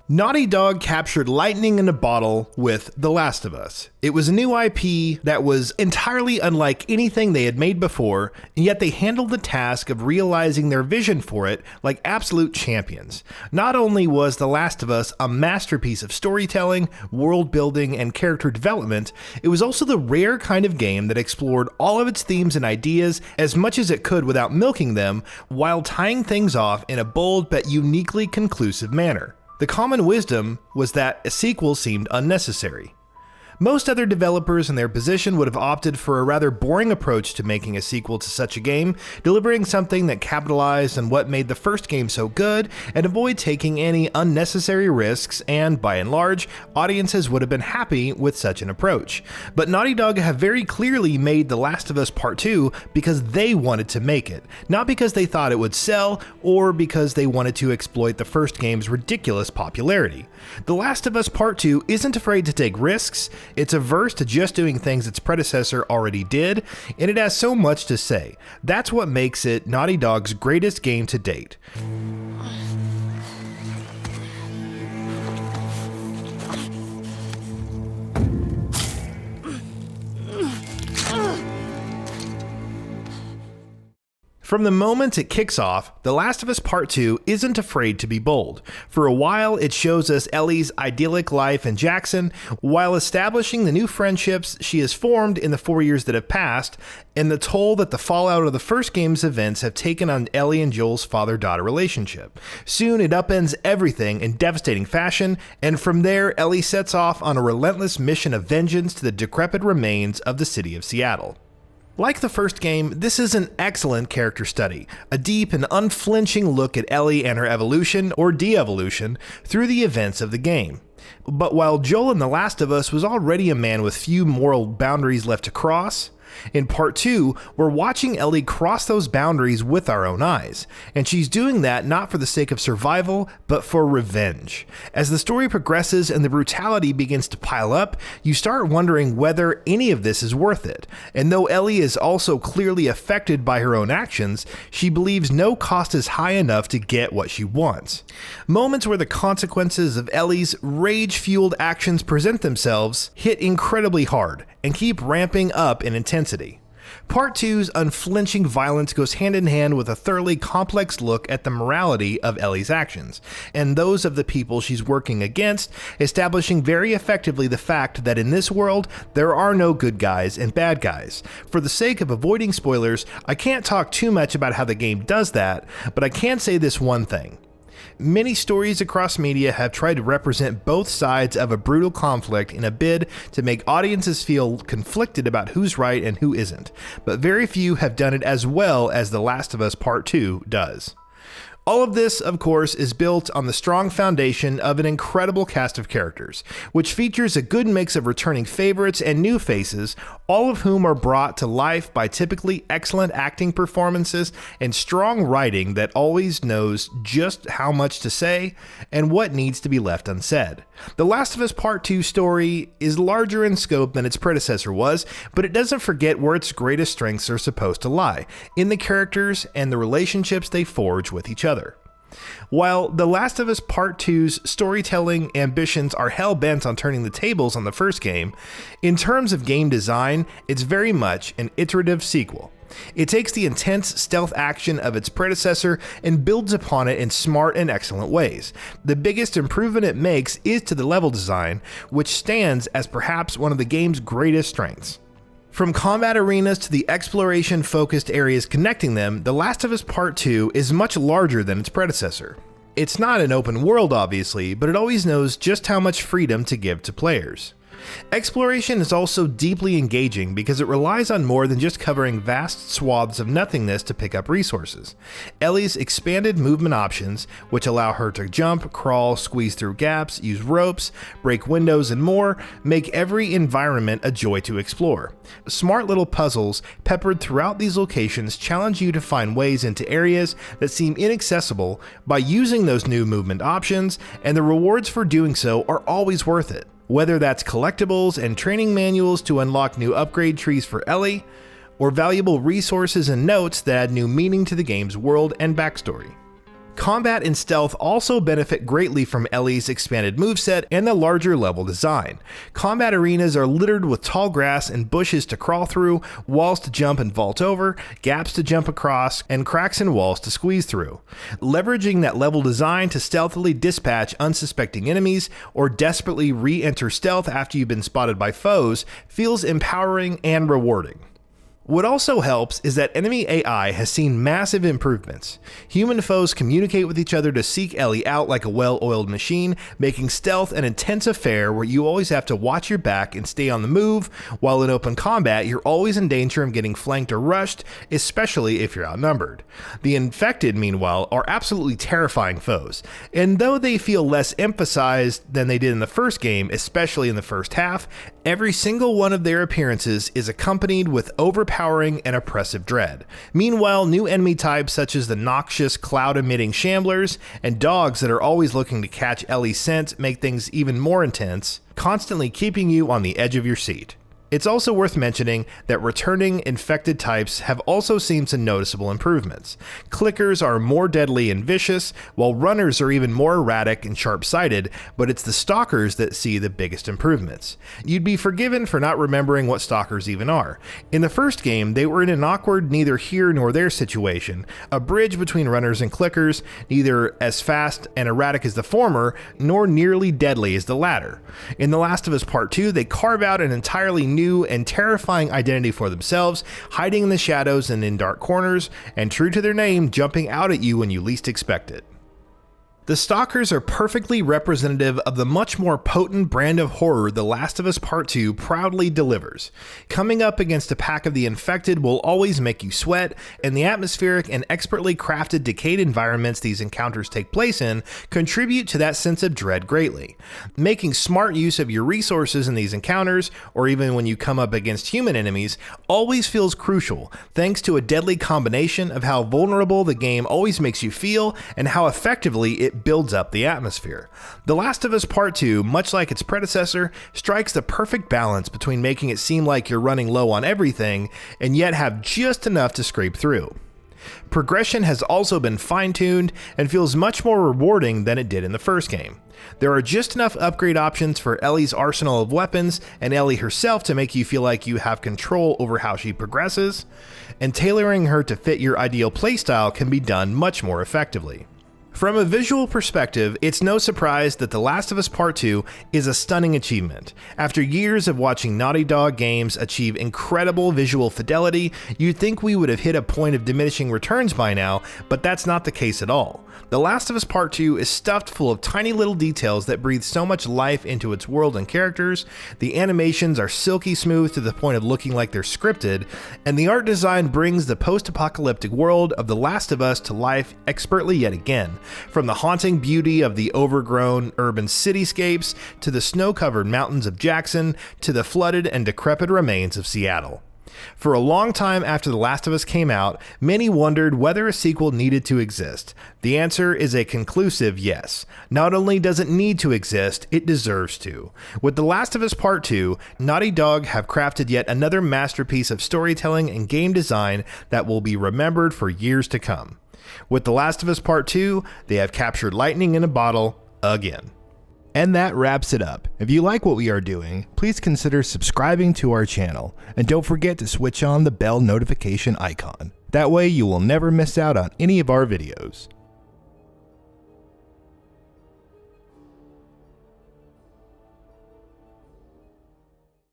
Naughty Dog captured lightning in a bottle with The Last of Us. It was a new IP that was entirely unlike anything they had made before, and yet they handled the task of realizing their vision for it like absolute champions. Not only was The Last of Us a masterpiece of storytelling, world building, and character development, it was also the rare kind of game that explored all of its themes and ideas as much as it could without milking them, while tying things off in a bold but uniquely conclusive manner. The common wisdom was that a sequel seemed unnecessary. Most other developers in their position would have opted for a rather boring approach to making a sequel to such a game, delivering something that capitalized on what made the first game so good and avoid taking any unnecessary risks, and by and large, audiences would have been happy with such an approach. But Naughty Dog have very clearly made The Last of Us Part 2 because they wanted to make it, not because they thought it would sell or because they wanted to exploit the first game's ridiculous popularity. The Last of Us Part 2 isn't afraid to take risks, it's averse to just doing things its predecessor already did, and it has so much to say. That's what makes it Naughty Dog's greatest game to date. From the moment it kicks off, The Last of Us Part 2 isn't afraid to be bold. For a while, it shows us Ellie's idyllic life in Jackson, while establishing the new friendships she has formed in the 4 years that have passed, and the toll that the fallout of the first game's events have taken on Ellie and Joel's father-daughter relationship. Soon, it upends everything in devastating fashion, and from there, Ellie sets off on a relentless mission of vengeance to the decrepit remains of the city of Seattle. Like the first game, this is an excellent character study, a deep and unflinching look at Ellie and her evolution, or de-evolution, through the events of the game. But while Joel in The Last of Us was already a man with few moral boundaries left to cross, in Part 2, we're watching Ellie cross those boundaries with our own eyes, and she's doing that not for the sake of survival, but for revenge. As the story progresses and the brutality begins to pile up, you start wondering whether any of this is worth it. And though Ellie is also clearly affected by her own actions, she believes no cost is high enough to get what she wants. Moments where the consequences of Ellie's rage-fueled actions present themselves hit incredibly hard, and keep ramping up in intensity. Part 2's unflinching violence goes hand in hand with a thoroughly complex look at the morality of Ellie's actions, and those of the people she's working against, establishing very effectively the fact that in this world, there are no good guys and bad guys. For the sake of avoiding spoilers, I can't talk too much about how the game does that, but I can say this one thing. Many stories across media have tried to represent both sides of a brutal conflict in a bid to make audiences feel conflicted about who's right and who isn't, but very few have done it as well as The Last of Us Part 2 does. All of this, of course, is built on the strong foundation of an incredible cast of characters, which features a good mix of returning favorites and new faces, all of whom are brought to life by typically excellent acting performances and strong writing that always knows just how much to say and what needs to be left unsaid. The Last of Us Part 2 story is larger in scope than its predecessor was, but it doesn't forget where its greatest strengths are supposed to lie, in the characters and the relationships they forge with each other. While The Last of Us Part 2's storytelling ambitions are hell-bent on turning the tables on the first game, in terms of game design, it's very much an iterative sequel. It takes the intense stealth action of its predecessor and builds upon it in smart and excellent ways. The biggest improvement it makes is to the level design, which stands as perhaps one of the game's greatest strengths. From combat arenas to the exploration-focused areas connecting them, The Last of Us Part 2 is much larger than its predecessor. It's not an open world, obviously, but it always knows just how much freedom to give to players. Exploration is also deeply engaging because it relies on more than just covering vast swaths of nothingness to pick up resources. Ellie's expanded movement options, which allow her to jump, crawl, squeeze through gaps, use ropes, break windows, and more, make every environment a joy to explore. Smart little puzzles peppered throughout these locations challenge you to find ways into areas that seem inaccessible by using those new movement options, and the rewards for doing so are always worth it. Whether that's collectibles and training manuals to unlock new upgrade trees for Ellie, or valuable resources and notes that add new meaning to the game's world and backstory. Combat and stealth also benefit greatly from Ellie's expanded moveset and the larger level design. Combat arenas are littered with tall grass and bushes to crawl through, walls to jump and vault over, gaps to jump across, and cracks in walls to squeeze through. Leveraging that level design to stealthily dispatch unsuspecting enemies or desperately re-enter stealth after you've been spotted by foes feels empowering and rewarding. What also helps is that enemy AI has seen massive improvements. Human foes communicate with each other to seek Ellie out like a well-oiled machine, making stealth an intense affair where you always have to watch your back and stay on the move, while in open combat you're always in danger of getting flanked or rushed, especially if you're outnumbered. The infected, meanwhile, are absolutely terrifying foes, and though they feel less emphasized than they did in the first game, especially in the first half, every single one of their appearances is accompanied with overpowering and oppressive dread. Meanwhile, new enemy types such as the noxious cloud-emitting shamblers and dogs that are always looking to catch Ellie's scent make things even more intense, constantly keeping you on the edge of your seat. It's also worth mentioning that returning infected types have also seen some noticeable improvements. Clickers are more deadly and vicious, while runners are even more erratic and sharp-sighted, but it's the stalkers that see the biggest improvements. You'd be forgiven for not remembering what stalkers even are. In the first game, they were in an awkward neither here nor there situation, a bridge between runners and clickers, neither as fast and erratic as the former, nor nearly deadly as the latter. In The Last of Us Part 2, they carve out an entirely new and terrifying identity for themselves, hiding in the shadows and in dark corners, and true to their name, jumping out at you when you least expect it. The Stalkers are perfectly representative of the much more potent brand of horror The Last of Us Part 2 proudly delivers. Coming up against a pack of the infected will always make you sweat, and the atmospheric and expertly crafted decayed environments these encounters take place in contribute to that sense of dread greatly. Making smart use of your resources in these encounters, or even when you come up against human enemies, always feels crucial, thanks to a deadly combination of how vulnerable the game always makes you feel and how effectively it builds up the atmosphere. The Last of Us Part 2, much like its predecessor, strikes the perfect balance between making it seem like you're running low on everything and yet have just enough to scrape through. Progression has also been fine-tuned and feels much more rewarding than it did in the first game. There are just enough upgrade options for Ellie's arsenal of weapons and Ellie herself to make you feel like you have control over how she progresses, and tailoring her to fit your ideal playstyle can be done much more effectively. From a visual perspective, it's no surprise that The Last of Us Part 2 is a stunning achievement. After years of watching Naughty Dog games achieve incredible visual fidelity, you'd think we would have hit a point of diminishing returns by now, but that's not the case at all. The Last of Us Part 2 is stuffed full of tiny little details that breathe so much life into its world and characters, the animations are silky smooth to the point of looking like they're scripted, and the art design brings the post-apocalyptic world of The Last of Us to life expertly yet again. From the haunting beauty of the overgrown urban cityscapes, to the snow-covered mountains of Jackson, to the flooded and decrepit remains of Seattle. For a long time after The Last of Us came out, many wondered whether a sequel needed to exist. The answer is a conclusive yes. Not only does it need to exist, it deserves to. With The Last of Us Part 2, Naughty Dog have crafted yet another masterpiece of storytelling and game design that will be remembered for years to come. With The Last of Us Part 2, they have captured lightning in a bottle again. And that wraps it up. If you like what we are doing, please consider subscribing to our channel, and don't forget to switch on the bell notification icon. That way you will never miss out on any of our videos.